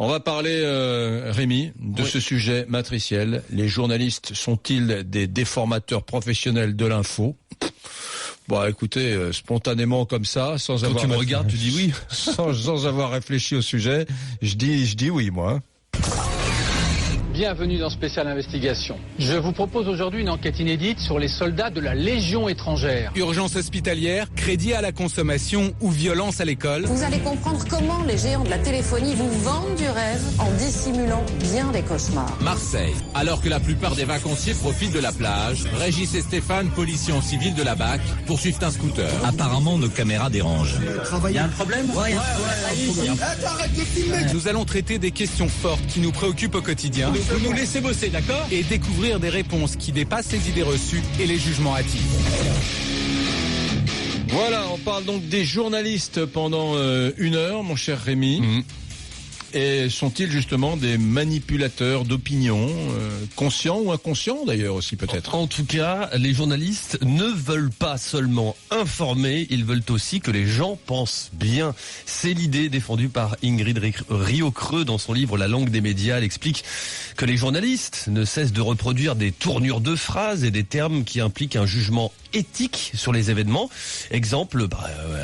On va parler, Rémi, de ce sujet matriciel. Les journalistes sont-ils des déformateurs professionnels de l'info ? Bon, écoutez, spontanément comme ça, sans avoir... Quand tu me regardes, tu dis oui. sans avoir réfléchi au sujet, je dis oui, moi. Bienvenue dans Spécial Investigation. Je vous propose aujourd'hui une enquête inédite sur les soldats de la Légion étrangère. Urgence hospitalière, crédit à la consommation ou violence à l'école. Vous allez comprendre comment les géants de la téléphonie vous vendent du rêve en dissimulant bien les cauchemars. Marseille. Alors que la plupart des vacanciers profitent de la plage, Régis et Stéphane, policiers en civil de la BAC, poursuivent un scooter. Apparemment, nos caméras dérangent. Il y a un problème ? Nous allons traiter des questions fortes qui nous préoccupent au quotidien. Vous nous laissez bosser, d'accord ? Et découvrir des réponses qui dépassent les idées reçues et les jugements hâtifs. Voilà, on parle donc des journalistes pendant 1 heure, mon cher Rémi. Et sont-ils justement des manipulateurs d'opinion, conscients ou inconscients d'ailleurs aussi peut-être ? En tout cas, les journalistes ne veulent pas seulement informer, ils veulent aussi que les gens pensent bien. C'est l'idée défendue par Ingrid Riocreux dans son livre La langue des médias. Elle explique que les journalistes ne cessent de reproduire des tournures de phrases et des termes qui impliquent un jugement éthique sur les événements. Exemple,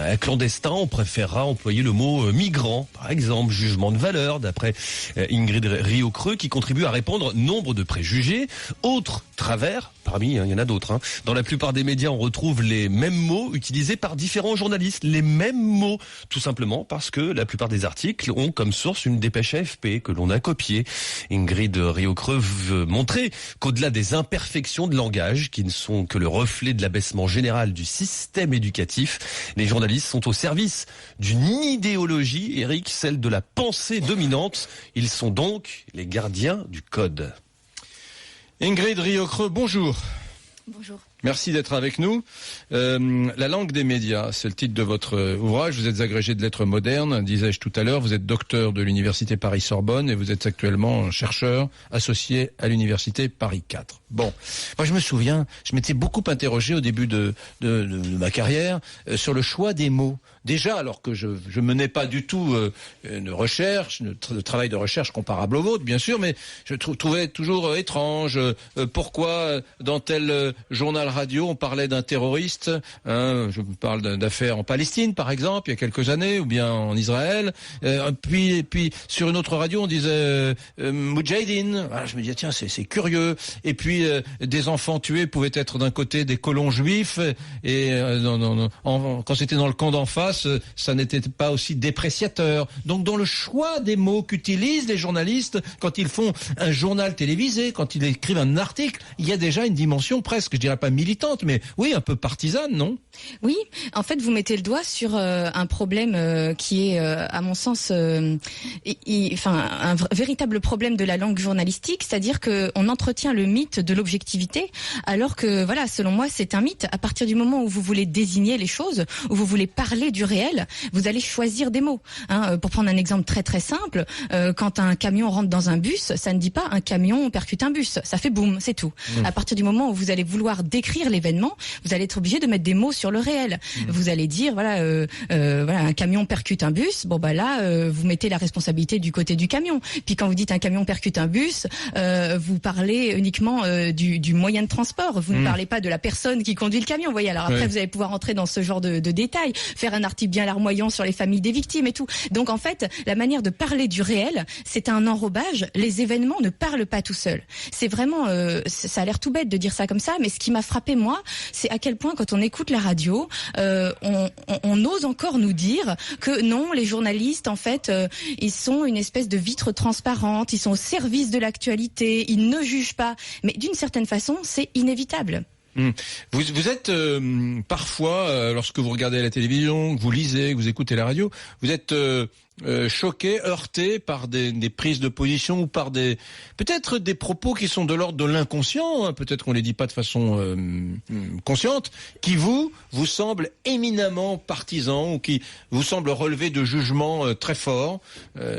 un clandestin, on préférera employer le mot migrant, par exemple, jugement de valeur, d'après Ingrid Riocreux, qui contribue à répandre nombre de préjugés. Autre travers, parmi, il y en a d'autres. Dans la plupart des médias, on retrouve les mêmes mots utilisés par différents journalistes. Les mêmes mots, tout simplement parce que la plupart des articles ont comme source une dépêche AFP que l'on a copiée. Ingrid Riocreux veut montrer qu'au-delà des imperfections de langage, qui ne sont que le reflet de l'abaissement général du système éducatif, les journalistes sont au service d'une idéologie, Eric, celle de la pensée dominante. Ils sont donc les gardiens du code. Ingrid Riocreux, bonjour. Bonjour. Merci d'être avec nous. La langue des médias, c'est le titre de votre ouvrage. Vous êtes agrégé de lettres modernes, disais-je tout à l'heure. Vous êtes docteur de l'université Paris-Sorbonne et vous êtes actuellement chercheur associé à l'université Paris 4. Bon, moi je me souviens, je m'étais beaucoup interrogé au début de ma carrière sur le choix des mots. Déjà, alors que je menais pas du tout une recherche, de travail de recherche comparable au vôtre, bien sûr, mais je trouvais toujours étrange pourquoi dans tel journal radio on parlait d'un terroriste. Je parle d'affaires en Palestine, par exemple, il y a quelques années, ou bien en Israël. Puis sur une autre radio, on disait Moudjahidine. Voilà, je me disais tiens, c'est curieux. Et puis des enfants tués pouvaient être d'un côté des colons juifs, et quand c'était dans le camp d'en face, ça n'était pas aussi dépréciateur. Donc dans le choix des mots qu'utilisent les journalistes quand ils font un journal télévisé, quand ils écrivent un article, il y a déjà une dimension presque, je dirais pas militante, mais oui, un peu partisane, non ? Oui, en fait, vous mettez le doigt sur un problème qui est, à mon sens, un véritable problème de la langue journalistique, c'est-à-dire qu'on entretient le mythe de l'objectivité, alors que, voilà, selon moi, c'est un mythe. À partir du moment où vous voulez désigner les choses, où vous voulez parler du réel, vous allez choisir des mots. Pour prendre un exemple très très simple, quand un camion rentre dans un bus, ça ne dit pas un camion percute un bus, ça fait boum, c'est tout. À partir du moment où vous allez vouloir décrire l'événement, vous allez être obligé de mettre des mots sur le réel. Vous allez dire voilà, un camion percute un bus. Bon bah là, vous mettez la responsabilité du côté du camion. Puis quand vous dites un camion percute un bus, vous parlez uniquement du moyen de transport. Vous ne parlez pas de la personne qui conduit le camion. Vous voyez. Alors après, vous allez pouvoir entrer dans ce genre de détails, faire un article bien larmoyant sur les familles des victimes et tout. Donc en fait, la manière de parler du réel, c'est un enrobage. Les événements ne parlent pas tout seuls. C'est vraiment, ça a l'air tout bête de dire ça comme ça, mais ce qui m'a frappé moi, c'est à quel point quand on écoute la radio, on ose encore nous dire que non, les journalistes en fait, ils sont une espèce de vitre transparente, ils sont au service de l'actualité, ils ne jugent pas. Mais d'une certaine façon, c'est inévitable. Vous êtes parfois, lorsque vous regardez la télévision, que vous lisez, que vous écoutez la radio, vous êtes choqué, heurté par des prises de position ou par peut-être des propos qui sont de l'ordre de l'inconscient, peut-être qu'on les dit pas de façon consciente, qui vous semblent éminemment partisans ou qui vous semblent relever de jugements très forts.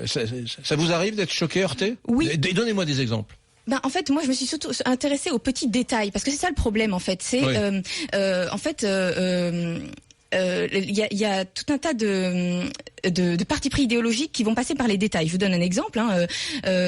Ça vous arrive d'être choqué, heurté ? Oui. Donnez-moi des exemples. En fait, moi, je me suis surtout intéressée aux petits détails, parce que c'est ça le problème, en fait. C'est, il y a tout un tas de partis pris idéologiques qui vont passer par les détails. Je vous donne un exemple.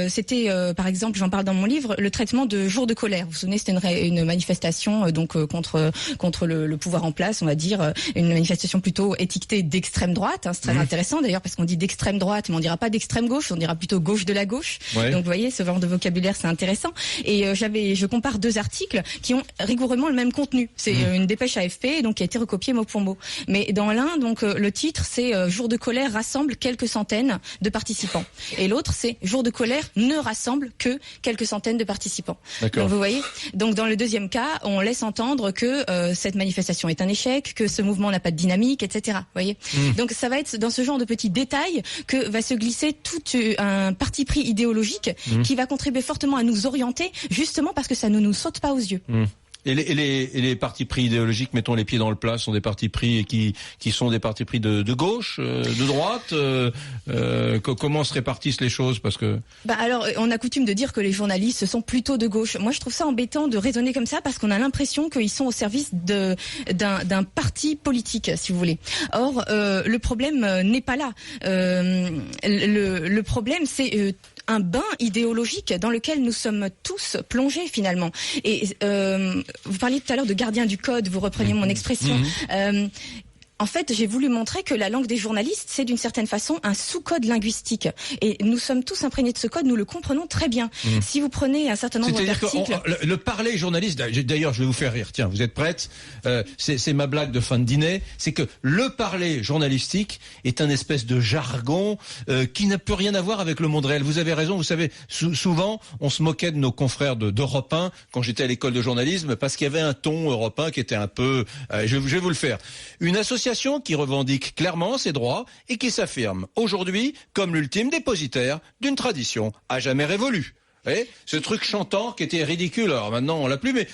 C'était, par exemple, j'en parle dans mon livre, le traitement de jour de colère. Vous vous souvenez, c'était une manifestation contre le pouvoir en place, on va dire, une manifestation plutôt étiquetée d'extrême droite. C'est très intéressant d'ailleurs parce qu'on dit d'extrême droite, mais on dira pas d'extrême gauche, on dira plutôt gauche de la gauche. Ouais. Donc vous voyez, ce genre de vocabulaire, c'est intéressant. Et je compare 2 articles qui ont rigoureusement le même contenu. C'est une dépêche AFP, donc qui a été recopiée mot pour mot. Mais dans l'un, donc le titre, c'est Jour de colère rassemble quelques centaines de participants. Et l'autre, c'est Jour de colère ne rassemble que quelques centaines de participants. D'accord. Donc vous voyez. Donc dans le deuxième cas, on laisse entendre que cette manifestation est un échec, que ce mouvement n'a pas de dynamique, etc. Vous voyez. Donc ça va être dans ce genre de petits détails que va se glisser tout un parti pris idéologique qui va contribuer fortement à nous orienter, justement parce que ça ne nous saute pas aux yeux. Et les partis pris idéologiques, mettons les pieds dans le plat, sont des partis pris qui sont des partis pris de gauche, de droite. Comment se répartissent les choses, parce que alors on a coutume de dire que les journalistes sont plutôt de gauche. Moi je trouve ça embêtant de raisonner comme ça parce qu'on a l'impression qu'ils sont au service d'un parti politique, si vous voulez. Or le problème n'est pas là. Le problème c'est un bain idéologique dans lequel nous sommes tous plongés finalement. Et vous parliez tout à l'heure de gardien du code, vous repreniez mon expression. En fait, j'ai voulu montrer que la langue des journalistes, c'est d'une certaine façon un sous-code linguistique. Et nous sommes tous imprégnés de ce code, nous le comprenons très bien. Si vous prenez un certain nombre d'articles... C'est-à-dire que le parler journaliste, d'ailleurs je vais vous faire rire, tiens, vous êtes prête, c'est ma blague de fin de dîner, c'est que le parler journalistique est un espèce de jargon qui n'a plus rien à voir avec le monde réel. Vous avez raison, vous savez, souvent on se moquait de nos confrères d'Europe 1 quand j'étais à l'école de journalisme parce qu'il y avait un ton Europe 1 qui était un peu... je vais vous le faire. Une association qui revendique clairement ses droits et qui s'affirme aujourd'hui comme l'ultime dépositaire d'une tradition à jamais révolue. Vous voyez, ce truc chantant qui était ridicule, alors maintenant on l'a plus, mais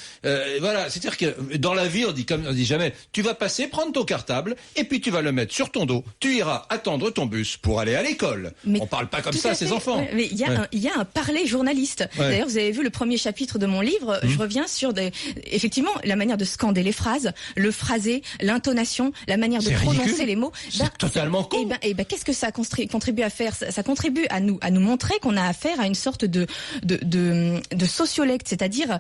voilà, c'est-à-dire que dans la vie on dit jamais, tu vas passer, prendre ton cartable et puis tu vas le mettre sur ton dos, tu iras attendre ton bus pour aller à l'école. Mais on parle pas comme ça à ses enfants. Ouais, mais il y a un parler journaliste. Ouais. D'ailleurs, vous avez vu le premier chapitre de mon livre, je reviens sur effectivement la manière de scander les phrases, le phrasé, l'intonation, la manière de prononcer les mots. C'est totalement con. Et qu'est-ce que ça contribue à faire? Ça contribue à nous montrer qu'on a affaire à une sorte de sociolecte, c'est-à-dire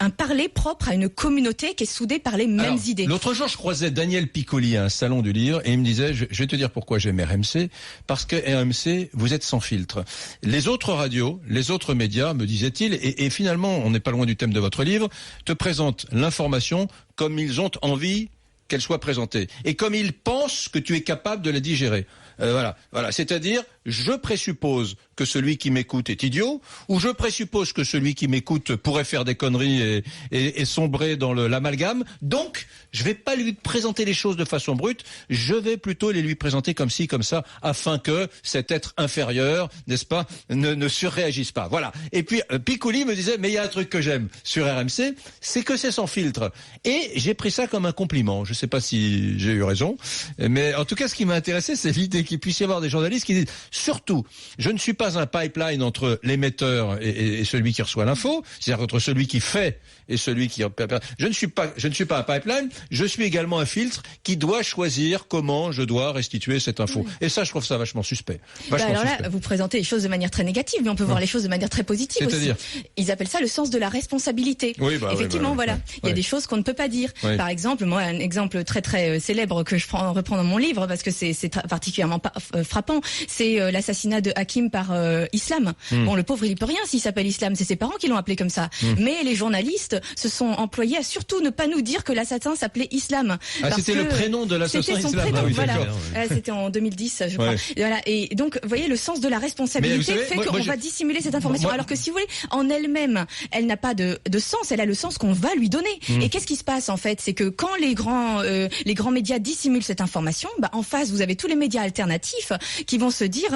un parler propre à une communauté qui est soudée par les mêmes idées. L'autre jour, je croisais Daniel Piccoli à un salon du livre et il me disait, je vais te dire pourquoi j'aime RMC, parce que RMC, vous êtes sans filtre. Les autres radios, les autres médias, me disait-il, et finalement, on n'est pas loin du thème de votre livre, te présentent l'information comme ils ont envie qu'elle soit présentée et comme ils pensent que tu es capable de la digérer. Voilà. C'est-à-dire, je présuppose que celui qui m'écoute est idiot, ou je présuppose que celui qui m'écoute pourrait faire des conneries et sombrer dans l'amalgame. Donc, je vais pas lui présenter les choses de façon brute, je vais plutôt les lui présenter comme ci, comme ça, afin que cet être inférieur, n'est-ce pas, ne surréagisse pas. Voilà. Et puis, Piccoli me disait, mais il y a un truc que j'aime sur RMC, c'est que c'est sans filtre. Et j'ai pris ça comme un compliment. Je sais pas si j'ai eu raison, mais en tout cas, ce qui m'a intéressé, c'est l'idée qu'il puisse y avoir des journalistes qui disent, surtout, je ne suis pas un pipeline entre l'émetteur et celui qui reçoit l'info, c'est-à-dire entre celui qui fait et celui qui... Je ne suis pas un pipeline, je suis également un filtre qui doit choisir comment je dois restituer cette info. Oui. Et ça, je trouve ça vachement suspect. Alors là, vous présentez les choses de manière très négative, mais on peut voir les choses de manière très positive aussi. Ils appellent ça le sens de la responsabilité. Oui, effectivement, voilà. Il y a des choses qu'on ne peut pas dire. Oui. Par exemple, moi, un exemple très très célèbre que je reprends dans mon livre, parce que c'est particulièrement frappant, c'est l'assassinat de Hakim par Islam. Bon, le pauvre, il peut rien s'il s'appelle Islam, c'est ses parents qui l'ont appelé comme ça. Mais les journalistes se sont employés à surtout ne pas nous dire que l'assassin s'appelait Islam. C'était le prénom de l'assassin Islam. C'était son prénom, voilà. C'était en 2010, je crois. Voilà. Et donc, vous voyez, le sens de la responsabilité fait qu'on va dissimuler cette information. Alors que si vous voulez, en elle-même, elle n'a pas de sens, elle a le sens qu'on va lui donner. Et qu'est-ce qui se passe en fait? C'est que quand les grands médias dissimulent cette information, en face, vous avez tous les médias alternatifs qui vont se dire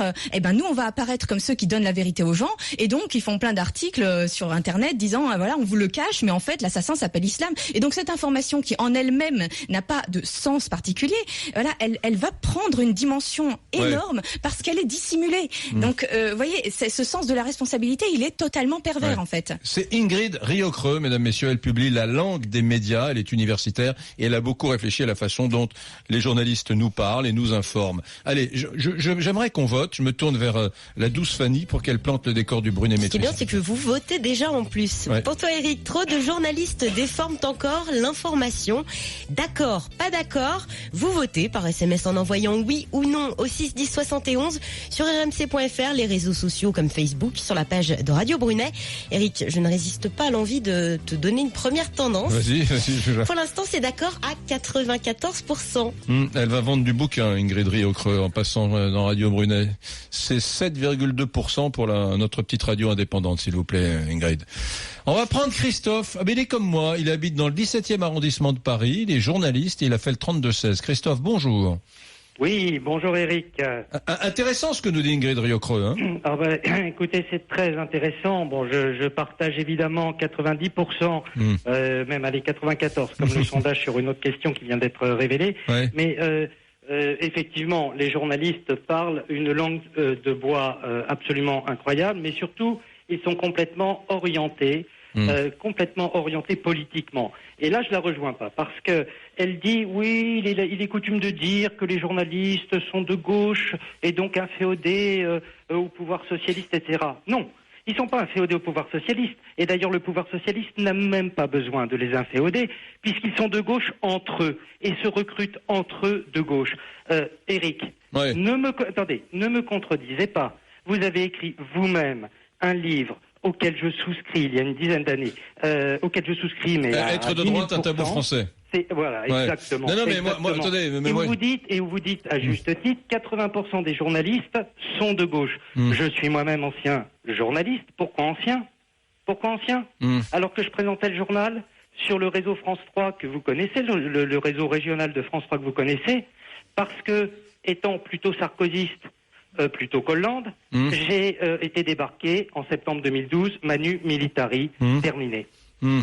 nous on va apparaître comme ceux qui donnent la vérité aux gens, et donc ils font plein d'articles sur internet disant voilà, on vous le cache, mais en fait l'assassin s'appelle Islam. Et donc cette information qui en elle-même n'a pas de sens particulier, voilà, elle va prendre une dimension énorme parce qu'elle est dissimulée. Donc vous voyez, ce sens de la responsabilité, il est totalement pervers en fait. C'est Ingrid Riocreux, mesdames, messieurs, elle publie La langue des médias, elle est universitaire et elle a beaucoup réfléchi à la façon dont les journalistes nous parlent et nous informent. Allez, j'aimerais qu'on vote, je me tourne vers la douce Fanny pour qu'elle plante le décor du Brunet Maîtrise. Ce qui est bien, c'est que vous votez déjà en plus. Pour toi Eric, trop de journalistes déforment encore l'information. D'accord, pas d'accord, vous votez par SMS en envoyant oui ou non au 6 10 71 sur rmc.fr, les réseaux sociaux comme Facebook, sur la page de Radio Brunet. Eric, je ne résiste pas à l'envie de te donner une première tendance. Vas-y. Pour l'instant, c'est d'accord à 94%. Elle va vendre du bouquin, Ingrid Riocreux, en passant dans Radio Brunet. C'est 7,2% pour notre petite radio indépendante, s'il vous plaît, Ingrid. On va prendre Christophe. Ah, mais il est comme moi, il habite dans le 17e arrondissement de Paris, il est journaliste et il a fait le 32-16. Christophe, bonjour. Oui, bonjour Eric. Intéressant ce que nous dit Ingrid Riocreux. Hein. Écoutez, c'est très intéressant. Bon, je partage évidemment 90%, même allez 94%, comme le sondage sur une autre question qui vient d'être révélée. Ouais. Mais effectivement, les journalistes parlent une langue de bois absolument incroyable, mais surtout, ils sont complètement orientés. Complètement orientée politiquement. Et là, je la rejoins pas, parce que elle dit, oui, il est coutume de dire que les journalistes sont de gauche et donc inféodés au pouvoir socialiste, etc. Non, ils sont pas inféodés au pouvoir socialiste. Et d'ailleurs, le pouvoir socialiste n'a même pas besoin de les inféoder, puisqu'ils sont de gauche entre eux et se recrutent entre eux de gauche. Eric, ne me contredisez pas. Vous avez écrit vous-même un livre auquel je souscris il y a une dizaine d'années, auquel je souscris, mais être de droite, un tabou français. Voilà, exactement. Non, mais moi, attendez, mais vous dites à juste titre, 80% des journalistes sont de gauche. Je suis moi-même ancien journaliste. Pourquoi ancien Alors que je présentais le journal sur le réseau France 3 que vous connaissez, le réseau régional de France 3 que vous connaissez, parce que, étant plutôt sarkozyste, plutôt qu'Hollande, j'ai été débarqué en septembre 2012, Manu Militari, terminé.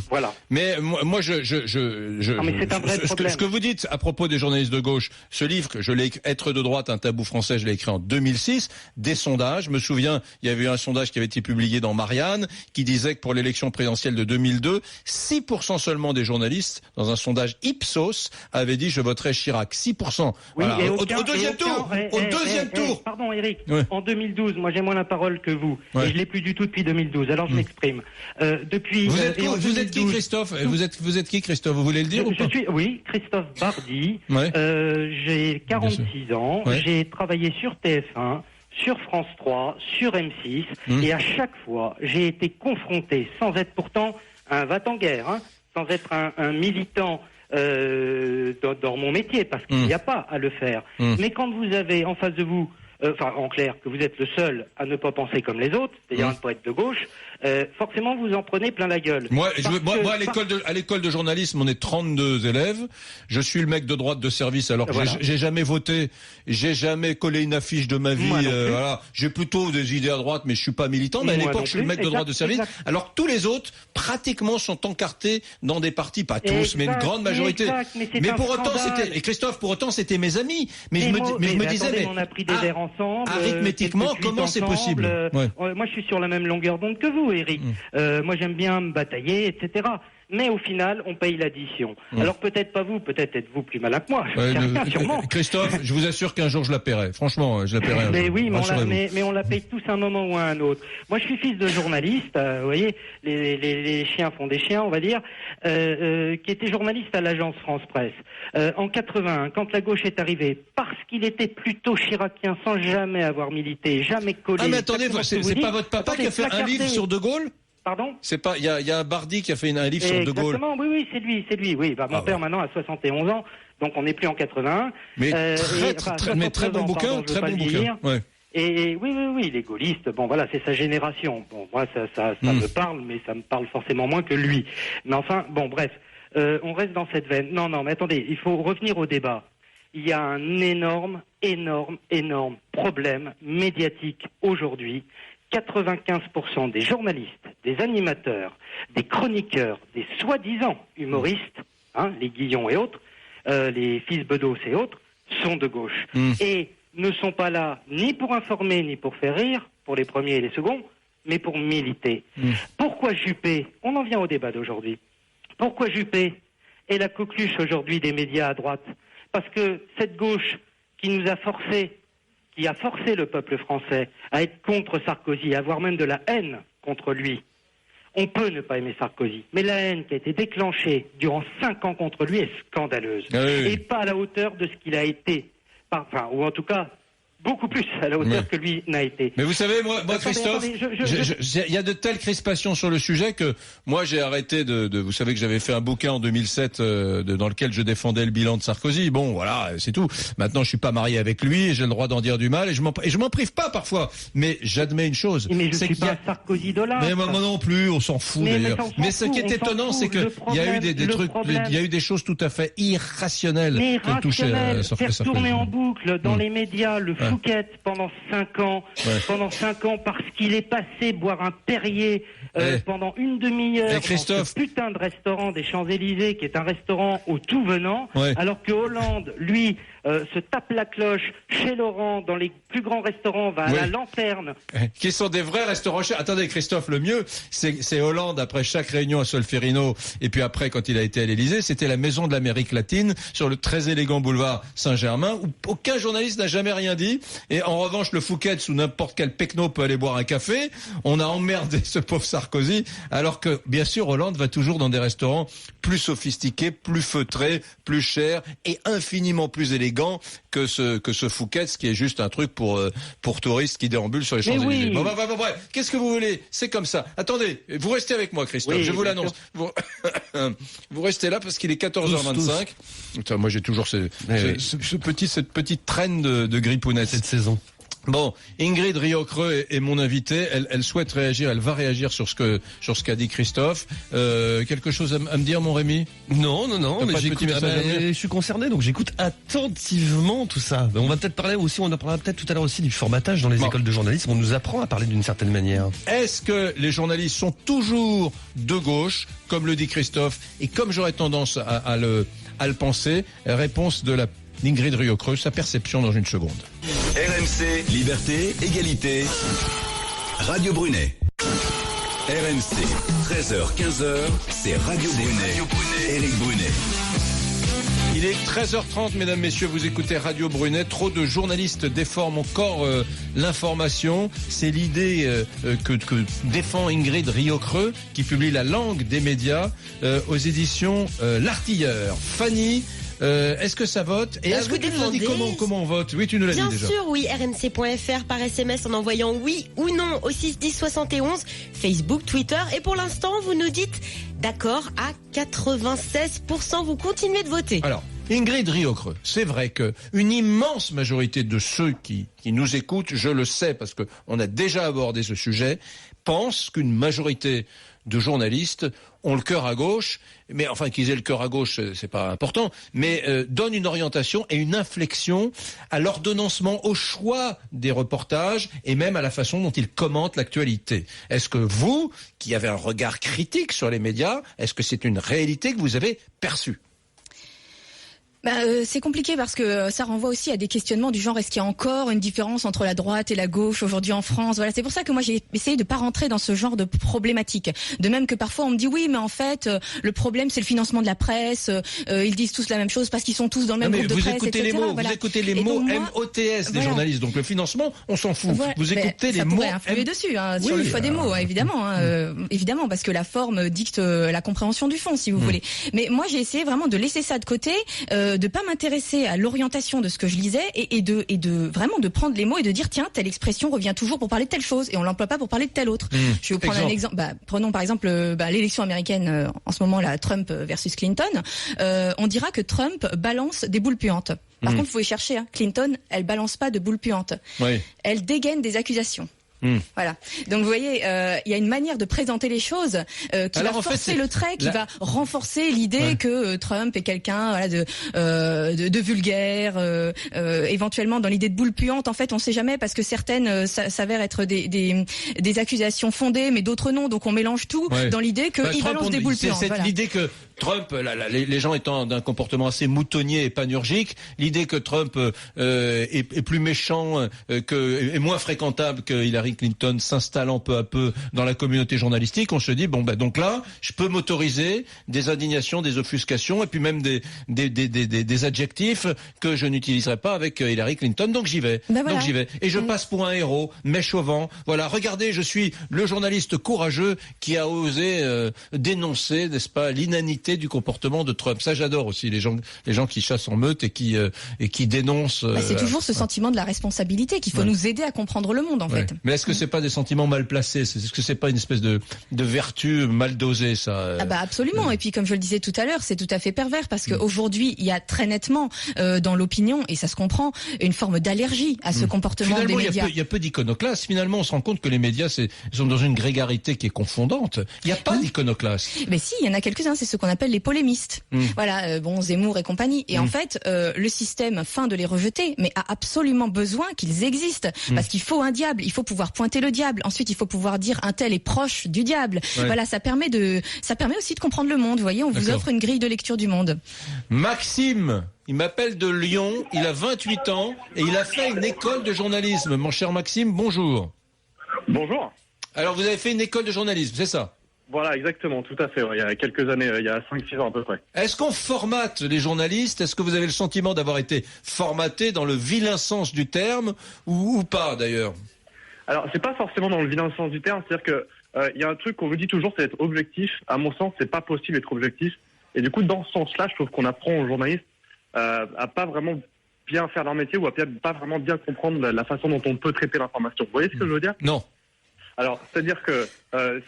Voilà. Mais moi, mais c'est un vrai problème. Ce que vous dites à propos des journalistes de gauche, ce livre que je l'ai être de droite, un tabou français, je l'ai écrit en 2006. Des sondages, je me souviens, il y avait eu un sondage qui avait été publié dans Marianne, qui disait que pour l'élection présidentielle de 2002, 6% seulement des journalistes, dans un sondage Ipsos, avaient dit je voterai Chirac. 6%. Oui, voilà. Et au deuxième tour. Pardon, Eric. En 2012, moi j'ai moins la parole que vous, et je l'ai plus du tout depuis 2012. Alors je m'exprime. Depuis. Vous êtes qui, Christophe? Vous êtes qui, Christophe? Vous voulez le dire ou pas? Oui, Christophe Bardi. J'ai 46 ans. J'ai travaillé sur TF1, sur France 3, sur M6, et à chaque fois, j'ai été confronté, sans être pourtant un va-t-en-guerre, sans être un militant dans mon métier, parce qu'il n'y a pas à le faire. Mais quand vous avez en face de vous, en clair, que vous êtes le seul à ne pas penser comme les autres, c'est-à-dire à ne pas être de gauche, forcément vous en prenez plein la gueule. Moi, à l'école de journalisme, on est 32 élèves. Je suis le mec de droite de service, alors que j'ai jamais voté, j'ai jamais collé une affiche de ma vie. Voilà, j'ai plutôt des idées à droite, mais je suis pas militant. Mais à l'époque, je suis le mec de droite de service. Alors que tous les autres, pratiquement, sont encartés dans des partis, pas tous, mais une grande majorité. Mais pour autant, et Christophe, pour autant, c'était mes amis. Mais je me disais, on a pris des verres ensemble. Arithmétiquement, comment c'est possible? Moi, je suis sur la même longueur d'onde que vous, Eric. Moi, j'aime bien me batailler, etc. Mais au final, on paye l'addition. Alors peut-être pas vous, peut-être êtes-vous plus malin que moi. Sûrement. Christophe, je vous assure qu'un jour je la paierai. Franchement, je la paierai. Mais oui, mais on la paye tous à un moment ou à un autre. Moi, je suis fils de journaliste. Vous voyez, les chiens font des chiens, on va dire, qui était journaliste à l'agence France Presse. En 81, quand la gauche est arrivée, parce qu'il était plutôt chiracien, sans jamais avoir milité, jamais collé. Ah mais attendez, c'est pas votre papa qui a fait un livre sur De Gaulle? Pardon ? C'est pas, il y a un Bardi qui a fait un livre sur De Gaulle. Exactement, oui, c'est lui. Oui, mon père maintenant a 71 ans, donc on n'est plus en 81. Mais très bon bouquin, très bon bouquin. Ouais. Et oui, les gaullistes, bon voilà, c'est sa génération. Bon, moi ça me parle, mais ça me parle forcément moins que lui. Mais enfin, bon bref, on reste dans cette veine. Non, mais attendez, il faut revenir au débat. il y a un énorme problème médiatique aujourd'hui. 95% des journalistes, des animateurs, des chroniqueurs, des soi-disant humoristes, les Guillon et autres, les fils Bedos et autres, sont de gauche. Et ne sont pas là ni pour informer, ni pour faire rire, pour les premiers et les seconds, mais pour militer. Pourquoi Juppé, on en vient au débat d'aujourd'hui, pourquoi Juppé est la coqueluche aujourd'hui des médias à droite? Parce que cette gauche qui a forcé le peuple français à être contre Sarkozy, à avoir même de la haine contre lui. On peut ne pas aimer Sarkozy, mais la haine qui a été déclenchée durant 5 ans contre lui est scandaleuse. Et pas à la hauteur de ce qu'il a été. Ou en tout cas, beaucoup plus à la hauteur que lui n'a été. Mais vous savez, moi Christophe, il y a de telles crispations sur le sujet que moi j'ai arrêté vous savez que j'avais fait un bouquin en 2007 dans lequel je défendais le bilan de Sarkozy. Bon, voilà, c'est tout. Maintenant, je suis pas marié avec lui et j'ai le droit d'en dire du mal et je m'en prive pas parfois. Mais j'admets une chose. Mais je suis pas Sarkozy dollar. Mais moi non plus, on s'en fout d'ailleurs. Mais ce qui est étonnant, c'est que il y a eu des trucs, il y a eu des choses tout à fait irrationnelles qui touchaient Sarkozy. Faire tourner en boucle dans les médias le Fouquet pendant 5 ans, parce qu'il est passé boire un Perrier pendant une demi-heure dans ce putain de restaurant des Champs-Élysées, qui est un restaurant au tout venant, alors que Hollande, lui, se tape la cloche chez Laurent, dans les plus grands restaurants, va à la Lanterne. Qui sont des vrais restaurants chers. Attendez, Christophe, le mieux, c'est Hollande, après chaque réunion à Solferino, et puis après, quand il a été à l'Élysée, c'était la Maison de l'Amérique latine, sur le très élégant boulevard Saint-Germain, où aucun journaliste n'a jamais rien dit. Et en revanche, le Fouquet, sous n'importe quel pecno, peut aller boire un café. On a emmerdé ce pauvre Sarkozy, alors que, bien sûr, Hollande va toujours dans des restaurants plus sophistiqués, plus feutrés, plus chers, et infiniment plus élégants que ce Fouquet, qui est juste un truc pour touristes qui déambulent sur les Champs-Élysées. Bon, bref, qu'est-ce que vous voulez? C'est comme ça. Attendez, vous restez avec moi, Christophe, je vous l'annonce. Vous restez là parce qu'il est 14h25. Putain, moi j'ai toujours cette petite traîne de grippounette cette saison. Bon, Ingrid Riocreux est mon invitée. Elle souhaite réagir. Elle va réagir sur ce qu'a dit Christophe. Quelque chose à me dire, mon Rémi? Non. Mais je suis concerné, donc j'écoute attentivement tout ça. On va peut-être parler aussi. On en parlera peut-être tout à l'heure aussi du formatage dans les écoles de journalisme. On nous apprend à parler d'une certaine manière. Est-ce que les journalistes sont toujours de gauche, comme le dit Christophe, et comme j'aurais tendance à le penser? Réponse de Ingrid Riocreux, sa perception dans une seconde. RMC, liberté, égalité. Radio Brunet. RMC, 13h-15h, c'est Radio Brunet. Éric Brunet. Il est 13h30, mesdames, messieurs, vous écoutez Radio Brunet. Trop de journalistes déforment encore l'information. C'est l'idée que défend Ingrid Riocreux, qui publie La langue des médias aux éditions L'Artilleur. Fanny, est-ce que ça vote? Et est-ce que tu nous dis comment on vote? Oui, tu nous l'as dit déjà. Bien sûr, oui, rmc.fr par SMS en envoyant oui ou non au 61071, Facebook, Twitter. Et pour l'instant, vous nous dites d'accord à 96%. Vous continuez de voter. Alors, Ingrid Riocreux, c'est vrai que une immense majorité de ceux qui nous écoutent, je le sais parce que on a déjà abordé ce sujet, pensent qu'une majorité de journalistes ont le cœur à gauche, mais enfin qu'ils aient le cœur à gauche, c'est pas important, mais donnent une orientation et une inflexion à l'ordonnancement, au choix des reportages et même à la façon dont ils commentent l'actualité. Est-ce que vous, qui avez un regard critique sur les médias, est-ce que c'est une réalité que vous avez perçue? C'est compliqué parce que ça renvoie aussi à des questionnements du genre est-ce qu'il y a encore une différence entre la droite et la gauche aujourd'hui en France? Voilà, c'est pour ça que moi j'ai essayé de pas rentrer dans ce genre de problématique. De même que parfois on me dit oui, mais en fait le problème c'est le financement de la presse. Ils disent tous la même chose parce qu'ils sont tous dans le même groupe de presse, etc. Vous écoutez les mots MOTS des journalistes. Donc le financement, on s'en fout. Vous écoutez les mots. Ça pourrait influer dessus sur le choix des mots, évidemment, évidemment, parce que la forme dicte la compréhension du fond, si vous voulez. Mais moi j'ai essayé vraiment de laisser ça de côté. De pas m'intéresser à l'orientation de ce que je lisais et de vraiment de prendre les mots et de dire tiens, telle expression revient toujours pour parler de telle chose et on l'emploie pas pour parler de telle autre. Je vais vous prendre un exemple. Prenons par exemple l'élection américaine en ce moment, là, Trump versus Clinton. On dira que Trump balance des boules puantes. Par contre, vous pouvez chercher, Clinton, elle balance pas de boules puantes. Oui. Elle dégaine des accusations. Voilà. Donc vous voyez, il y a une manière de présenter les choses qui va forcer le trait, qui va renforcer l'idée que Trump est quelqu'un de vulgaire, éventuellement dans l'idée de boule puante. En fait, on sait jamais parce que certaines s'avèrent être des accusations fondées, mais d'autres non. Donc on mélange tout dans l'idée qu'il balance des boules puantes. C'est l'idée que Trump, les gens étant d'un comportement assez moutonnier et panurgique, l'idée que Trump est plus méchant, est moins fréquentable que Hillary Clinton s'installant peu à peu dans la communauté journalistique, on se dit donc là, je peux m'autoriser des indignations, des offuscations et puis même des adjectifs que je n'utiliserai pas avec Hillary Clinton. Donc j'y vais. Donc j'y vais. Et je passe pour un héros, mèche au vent. Voilà, regardez, je suis le journaliste courageux qui a osé dénoncer, n'est-ce pas, l'inanité du comportement de Trump. Ça, j'adore aussi les gens qui chassent en meute et qui dénoncent. C'est toujours ce sentiment de la responsabilité qu'il faut nous aider à comprendre le monde, en fait. Mais est-ce que c'est pas des sentiments mal placés? Est-ce que c'est pas une espèce de vertu mal dosée, ça? Absolument. Et puis, comme je le disais tout à l'heure, c'est tout à fait pervers parce qu'aujourd'hui, il y a très nettement dans l'opinion, et ça se comprend, une forme d'allergie à ce comportement des médias. Il y a peu d'iconoclastes. Finalement, on se rend compte que les médias sont dans une grégarité qui est confondante. Il n'y a pas d'iconoclastes. Mais si, il y en a quelques-uns. C'est ce qu'on appelle les polémistes. Voilà, Zemmour et compagnie. Et en fait, le système feint de les rejeter, mais a absolument besoin qu'ils existent. Parce qu'il faut un diable. Il faut pouvoir pointer le diable. Ensuite, il faut pouvoir dire un tel est proche du diable. Voilà, ça permet aussi de comprendre le monde. Vous voyez, on vous offre une grille de lecture du monde. Maxime, il m'appelle de Lyon. Il a 28 ans et il a fait une école de journalisme. Mon cher Maxime, bonjour. Bonjour. Alors, vous avez fait une école de journalisme, c'est ça? Voilà, exactement, tout à fait. Il y a quelques années, il y a 5-6 ans à peu près. Est-ce qu'on formate les journalistes? Est-ce que vous avez le sentiment d'avoir été formaté dans le vilain sens du terme ou pas d'ailleurs? Alors, c'est pas forcément dans le vilain sens du terme, c'est-à-dire que il y a un truc qu'on vous dit toujours, c'est être objectif. À mon sens, c'est pas possible d'être objectif. Et du coup, dans ce sens-là, je trouve qu'on apprend aux journalistes à pas vraiment bien faire leur métier ou à pas vraiment bien comprendre la façon dont on peut traiter l'information. Vous voyez ce que je veux dire? Non. Alors, c'est-à-dire que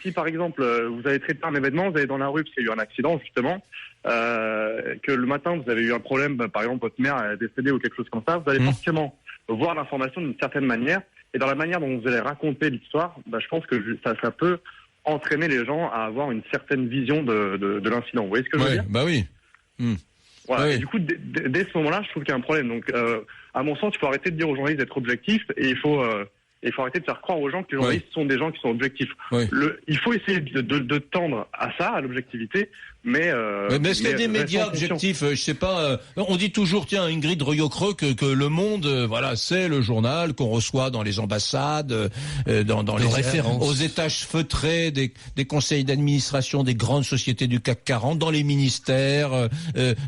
si par exemple vous avez traité un événement, vous allez dans la rue parce qu'il y a eu un accident justement, que le matin vous avez eu un problème, par exemple votre mère est décédée ou quelque chose comme ça, vous allez forcément voir l'information d'une certaine manière, et dans la manière dont vous allez raconter l'histoire, je pense que ça peut entraîner les gens à avoir une certaine vision de l'incident. Vous voyez ce que je veux dire? Bah oui. Voilà. Et du coup, dès ce moment-là, je trouve qu'il y a un problème. Donc, à mon sens, il faut arrêter de dire aux journalistes d'être objectifs et il faut arrêter de faire croire aux gens que les journalistes sont des gens qui sont objectifs. Il faut essayer de tendre à ça, à l'objectivité, mais est-ce qu'il y a des médias objectifs? Je sais pas. On dit toujours, tiens, Ingrid Riocreux, que Le Monde, c'est le journal qu'on reçoit dans les ambassades, dans les références, aux étages feutrés des conseils d'administration des grandes sociétés du CAC 40, dans les ministères,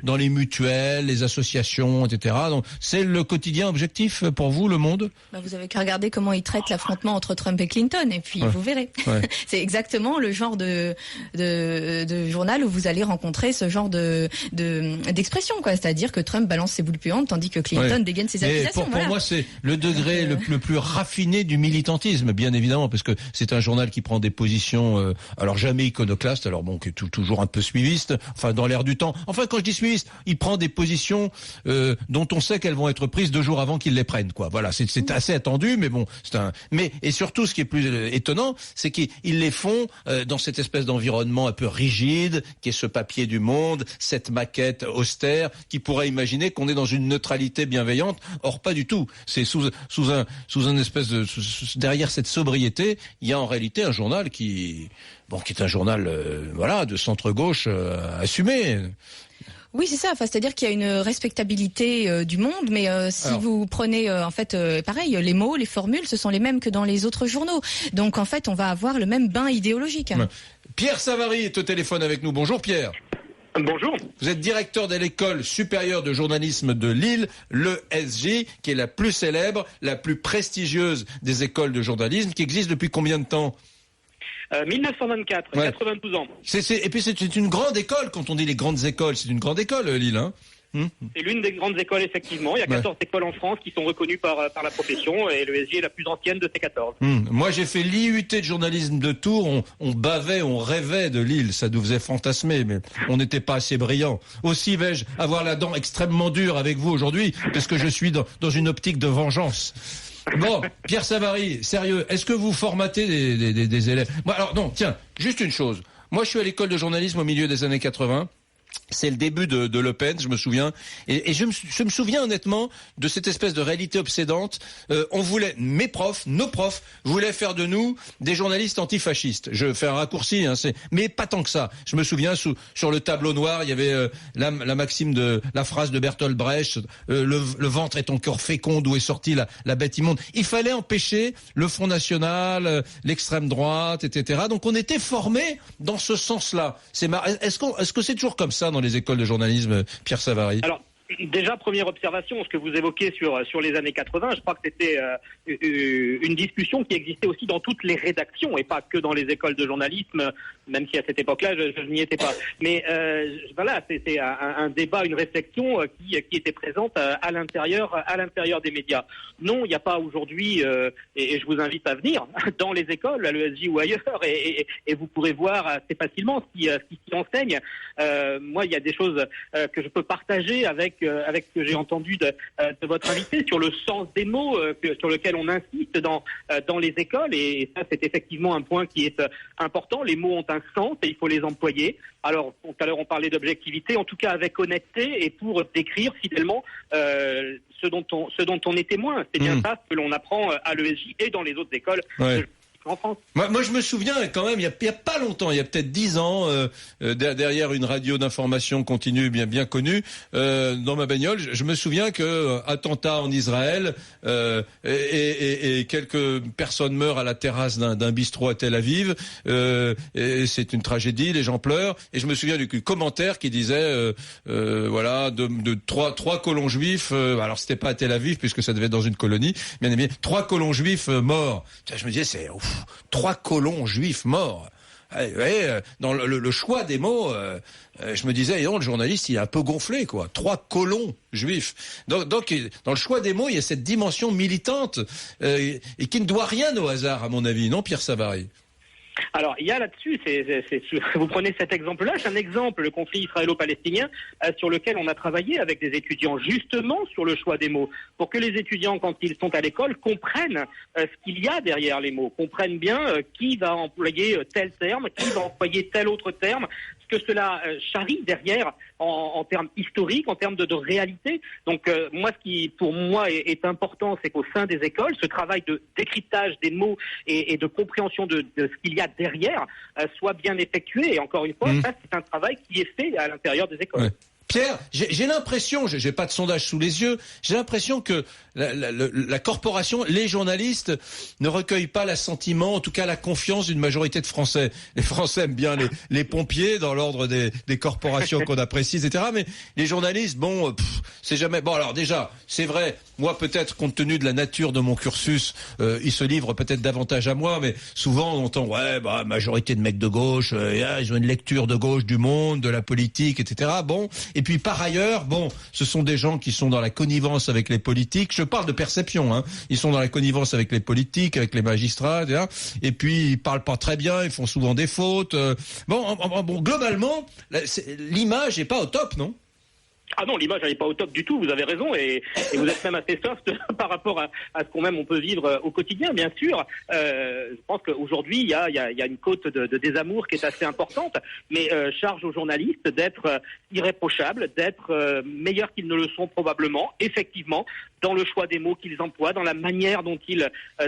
dans les mutuelles, les associations, etc. Donc, c'est le quotidien objectif pour vous, Le Monde? Vous avez qu'à regarder comment il traite l'affrontement entre Trump et Clinton, et puis vous verrez. C'est exactement le genre de journal où vous allez rencontrer ce genre d'expression, quoi. C'est-à-dire que Trump balance ses boules puantes tandis que Clinton dégaine ses accusations. Pour moi, c'est le degré le plus raffiné du militantisme, bien évidemment, parce que c'est un journal qui prend des positions, alors jamais iconoclaste, alors bon, qui est toujours un peu suiviste, enfin dans l'air du temps. Enfin, quand je dis suiviste, il prend des positions dont on sait qu'elles vont être prises 2 jours avant qu'il les prenne, quoi. Voilà, c'est assez attendu, mais bon, et surtout, ce qui est plus étonnant, c'est qu'ils les font dans cette espèce d'environnement un peu rigide, qui est ce papier du Monde, cette maquette austère, qui pourrait imaginer qu'on est dans une neutralité bienveillante. Or, pas du tout. C'est sous un espèce de, derrière cette sobriété, il y a en réalité un journal qui est un journal, de centre-gauche assumé. Oui, c'est ça. C'est-à-dire qu'il y a une respectabilité du monde, mais si vous prenez pareil, les mots, les formules, ce sont les mêmes que dans les autres journaux. Donc en fait, on va avoir le même bain idéologique. Pierre Savary est au téléphone avec nous. Bonjour Pierre. Bonjour. Vous êtes directeur de l'école supérieure de journalisme de Lille, l'ESJ, qui est la plus célèbre, la plus prestigieuse des écoles de journalisme, qui existe depuis combien de temps? 1924, 92 ans. Et puis c'est une grande école, quand on dit les grandes écoles, c'est une grande école, Lille, hein? C'est l'une des grandes écoles, effectivement. Il y a 14 écoles en France qui sont reconnues par la profession, et l'ESJ est la plus ancienne de ces 14. Moi, j'ai fait l'IUT de journalisme de Tours. On bavait, on rêvait de Lille. Ça nous faisait fantasmer, mais on n'était pas assez brillants. Aussi vais-je avoir la dent extrêmement dure avec vous aujourd'hui, parce que je suis dans une optique de vengeance. Bon, Pierre Savary, sérieux, est-ce que vous formatez des élèves? Bon, alors non, tiens, juste une chose. Moi, je suis à l'école de journalisme au milieu des années 80. C'est le début de Le Pen, je me souviens. Et je me souviens honnêtement de cette espèce de réalité obsédante. On voulait, nos profs voulaient faire de nous des journalistes antifascistes. Je fais un raccourci, mais pas tant que ça. Je me souviens, sur le tableau noir, il y avait la maxime la phrase de Bertolt Brecht, le ventre est ton corps fécond, d'où est sortie la bête immonde. Il fallait empêcher le Front National, l'extrême droite, etc. Donc on était formés dans ce sens-là. Est-ce que c'est toujours comme ça dans les écoles de journalisme, Pierre Savary? Alors, déjà, première observation, ce que vous évoquez sur les années 80, je crois que c'était une discussion qui existait aussi dans toutes les rédactions et pas que dans les écoles de journalisme, même si à cette époque-là, je n'y étais pas. Mais voilà, c'était un débat, une réflexion qui était présente à l'intérieur des médias. Non, il n'y a pas aujourd'hui, et je vous invite à venir dans les écoles, à l'ESJ ou ailleurs, et vous pourrez voir assez facilement ce qui s'y enseigne. Moi, il y a des choses que je peux partager avec ce que j'ai entendu de votre invité sur le sens des mots, sur lequel on insiste dans les écoles, et ça c'est effectivement un point qui est important. Les mots ont un sens et il faut les employer. Alors tout à l'heure on parlait d'objectivité, en tout cas avec honnêteté et pour décrire fidèlement ce dont on est témoin. C'est bien ça que l'on apprend à l'ESJ et dans les autres écoles. Ouais. En France. Moi, je me souviens quand même, il y a pas longtemps, il y a peut-être 10 ans, derrière une radio d'information continue bien connue, dans ma bagnole, je me souviens que attentat en Israël et quelques personnes meurent à la terrasse d'un bistrot à Tel Aviv. Et c'est une tragédie, les gens pleurent. Et je me souviens du commentaire qui disait, voilà, de trois colons juifs. Alors c'était pas à Tel Aviv puisque ça devait être dans une colonie, bien évidemment, 3 colons juifs morts. Je me disais, c'est 3 colons juifs morts. Dans le choix des mots, je me disais, le journaliste, il est un peu gonflé, quoi. 3 colons juifs. Donc, dans le choix des mots, il y a cette dimension militante et qui ne doit rien au hasard, à mon avis, non, Pierre Savary? Alors, il y a là-dessus, vous prenez cet exemple-là, c'est un exemple, le conflit israélo-palestinien, sur lequel on a travaillé avec des étudiants, justement sur le choix des mots, pour que les étudiants, quand ils sont à l'école, comprennent ce qu'il y a derrière les mots, comprennent bien qui va employer tel terme, qui va employer tel autre terme, que cela charrie derrière en termes historiques, en termes de réalité. Donc moi, ce qui pour moi est important, c'est qu'au sein des écoles, ce travail de décryptage des mots et de compréhension de ce qu'il y a derrière soit bien effectué. Et encore une fois, ça c'est un travail qui est fait à l'intérieur des écoles. Ouais. Pierre, j'ai l'impression, j'ai pas de sondage sous les yeux, j'ai l'impression que la corporation, les journalistes ne recueillent pas l'assentiment, en tout cas la confiance d'une majorité de Français. Les Français aiment bien les pompiers dans l'ordre des corporations qu'on apprécie, etc. Mais les journalistes, bon, c'est jamais... Bon, alors déjà, c'est vrai, moi peut-être, compte tenu de la nature de mon cursus, ils se livrent peut-être davantage à moi, mais souvent on entend, majorité de mecs de gauche, ils ont une lecture de gauche du monde, de la politique, etc. Bon, et puis par ailleurs, ce sont des gens qui sont dans la connivence avec les politiques. Je parle de perception, hein. Ils sont dans la connivence avec les politiques, avec les magistrats, etc. Et puis ils parlent pas très bien, ils font souvent des fautes. Bon, globalement, l'image est pas au top, non? Ah non, l'image n'est pas au top du tout, vous avez raison, et vous êtes même assez soft par rapport à ce qu'on même on peut vivre au quotidien, bien sûr. Je pense qu'aujourd'hui, il y a une cote de désamour qui est assez importante, mais charge aux journalistes d'être irréprochables, d'être meilleurs qu'ils ne le sont probablement, effectivement, dans le choix des mots qu'ils emploient, dans la manière dont ils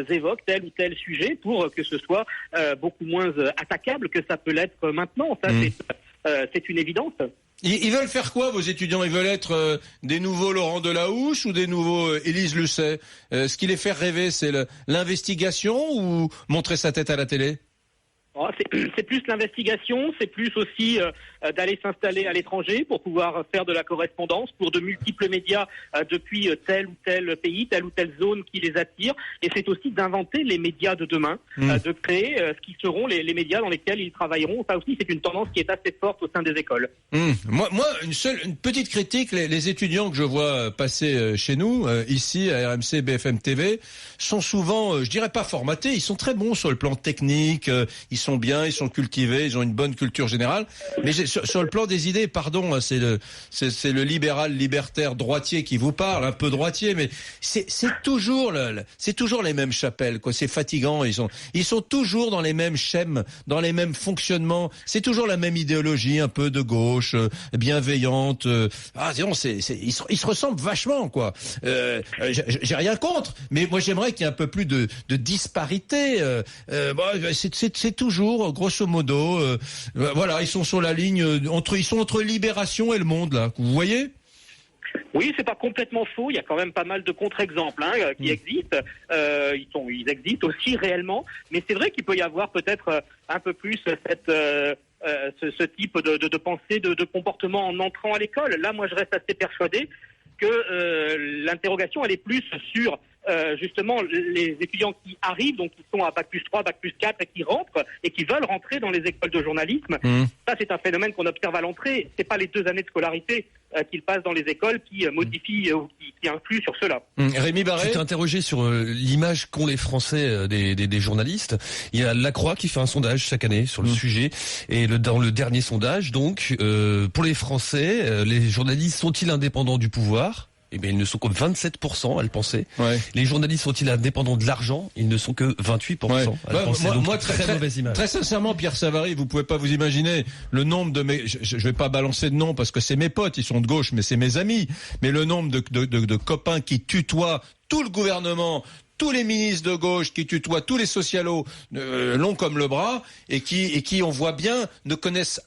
évoquent tel ou tel sujet, pour que ce soit beaucoup moins attaquable que ça peut l'être maintenant. Ça, c'est une évidence. Ils veulent faire quoi, vos étudiants? Ils veulent être des nouveaux Laurent Delahousse ou des nouveaux Élise Lucet? Ce qui les fait rêver, c'est l'investigation ou montrer sa tête à la télé? C'est plus l'investigation, c'est plus aussi d'aller s'installer à l'étranger pour pouvoir faire de la correspondance pour de multiples médias depuis tel ou tel pays, telle ou telle zone qui les attire. Et c'est aussi d'inventer les médias de demain, de créer ce qui seront les médias dans lesquels ils travailleront. Ça aussi, c'est une tendance qui est assez forte au sein des écoles. Moi, une petite critique, les étudiants que je vois passer chez nous, ici à RMC, BFM TV, sont souvent, je dirais pas formatés, ils sont très bons sur le plan technique, ils sont bien, ils sont cultivés, ils ont une bonne culture générale. Mais sur le plan des idées, pardon, c'est le libéral libertaire droitier qui vous parle, un peu droitier, mais c'est toujours les mêmes chapelles, quoi. C'est fatigant. Ils sont toujours dans les mêmes schèmes, dans les mêmes fonctionnements. C'est toujours la même idéologie, un peu de gauche, bienveillante. Ils se ressemblent vachement, quoi. J'ai rien contre, mais moi j'aimerais qu'il y ait un peu plus de disparité. C'est toujours, grosso modo, voilà, ils sont sur la ligne ils sont entre Libération et Le Monde, là. Vous voyez? Oui, c'est pas complètement faux. Il y a quand même pas mal de contre-exemples qui existent. Ils existent aussi réellement, mais c'est vrai qu'il peut y avoir peut-être un peu plus ce type de pensée, de comportement en entrant à l'école. Là, moi, je reste assez persuadé que l'interrogation, elle est plus sur justement les étudiants qui arrivent, donc qui sont à Bac+3, Bac+4 et qui rentrent et qui veulent rentrer dans les écoles de journalisme. Ça, c'est un phénomène qu'on observe à l'entrée. C'est pas les 2 années de scolarité qu'ils passent dans les écoles qui modifient ou qui influent sur cela. Rémi Barré, tu t'es interrogé sur l'image qu'ont les Français des journalistes. Il y a La Croix qui fait un sondage chaque année sur le sujet, et dans le dernier sondage, donc, pour les Français, les journalistes sont-ils indépendants du pouvoir? Eh bien, ils ne sont que 27%, elle pensait. Ouais. Les journalistes sont-ils indépendants de l'argent? Ils ne sont que 28%. Ouais. Moi, très mauvaise image. Très sincèrement, Pierre Savary, vous pouvez pas vous imaginer le nombre de je vais pas balancer de noms parce que c'est mes potes, ils sont de gauche, mais c'est mes amis. Mais le nombre de copains qui tutoient tout le gouvernement, tous les ministres de gauche, qui tutoient tous les socialos, longs comme le bras, et qui, on voit bien, ne connaissent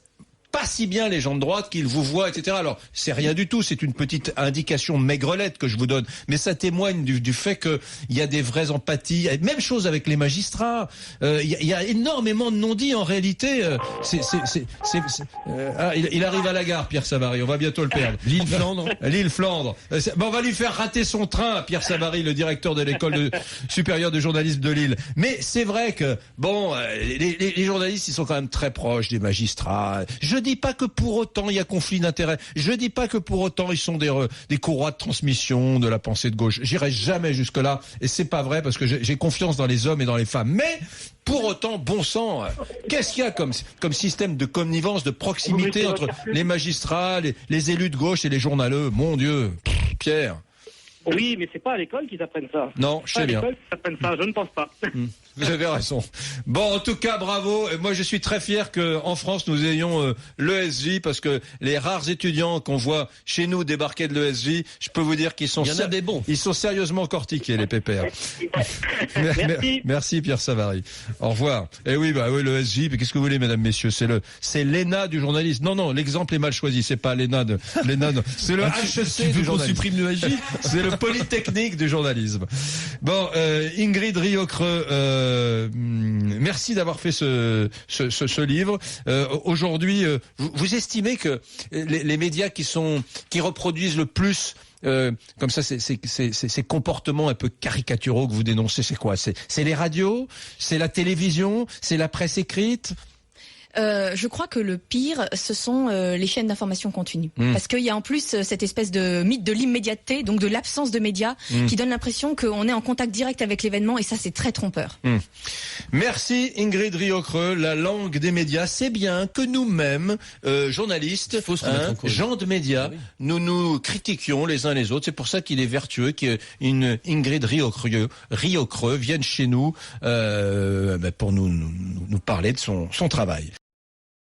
pas si bien les gens de droite qu'ils vous voient, etc. Alors, c'est rien du tout, c'est une petite indication maigrelette que je vous donne, mais ça témoigne du fait que il y a des vraies empathies. Même chose avec les magistrats. Il y a énormément de non-dits en réalité. Il arrive à la gare, Pierre Savary, on va bientôt le perdre. L'île Flandre. On va lui faire rater son train, Pierre Savary, le directeur de l'école supérieure de journalisme de Lille. Mais c'est vrai que les journalistes, ils sont quand même très proches des magistrats. Je dis pas que pour autant il y a conflit d'intérêts. Je dis pas que pour autant ils sont des courroies de transmission de la pensée de gauche. J'irai jamais jusque là, et c'est pas vrai parce que j'ai confiance dans les hommes et dans les femmes. Mais pour autant, bon sang, qu'est-ce qu'il y a comme système de connivence, de proximité entre les magistrats, les élus de gauche et les journaleux? Mon Dieu, Pierre. Oui, mais c'est pas à l'école qu'ils apprennent ça. Non, je sais bien. C'est pas à l'école qu'ils apprennent ça, je ne pense pas. Vous avez raison. Bon, en tout cas, bravo. Moi, je suis très fier qu'en France, nous ayons l'ESJ, parce que les rares étudiants qu'on voit chez nous débarquer de l'ESJ, je peux vous dire qu'ils sont... Il y en a des bons. Ils sont sérieusement cortiqués, les pépères. Merci, Pierre Savary. Au revoir. Eh oui, l'ESJ, mais qu'est-ce que vous voulez, mesdames, messieurs? C'est l'ENA du journalisme. Non, l'exemple est mal choisi. C'est pas l'ENA c'est le HEC du journalisme. On supprime l'ESJ? C'est le Polytechnique du journalisme. Bon, Ingrid Riocreux, merci d'avoir fait ce livre. Aujourd'hui, vous estimez que les médias qui reproduisent le plus comme ça, ces comportements un peu caricaturaux que vous dénoncez, c'est quoi? C'est les radios? C'est la télévision? C'est la presse écrite? Je crois que le pire, ce sont les chaînes d'information continue. Parce qu'il y a en plus cette espèce de mythe de l'immédiateté, donc de l'absence de médias, qui donne l'impression qu'on est en contact direct avec l'événement, et ça, c'est très trompeur. Merci Ingrid Riocreux. La langue des médias, c'est bien que nous-mêmes, journalistes, gens de médias, nous critiquions les uns les autres. C'est pour ça qu'il est vertueux qu'une Ingrid Riocreux vienne chez nous pour nous parler de son travail.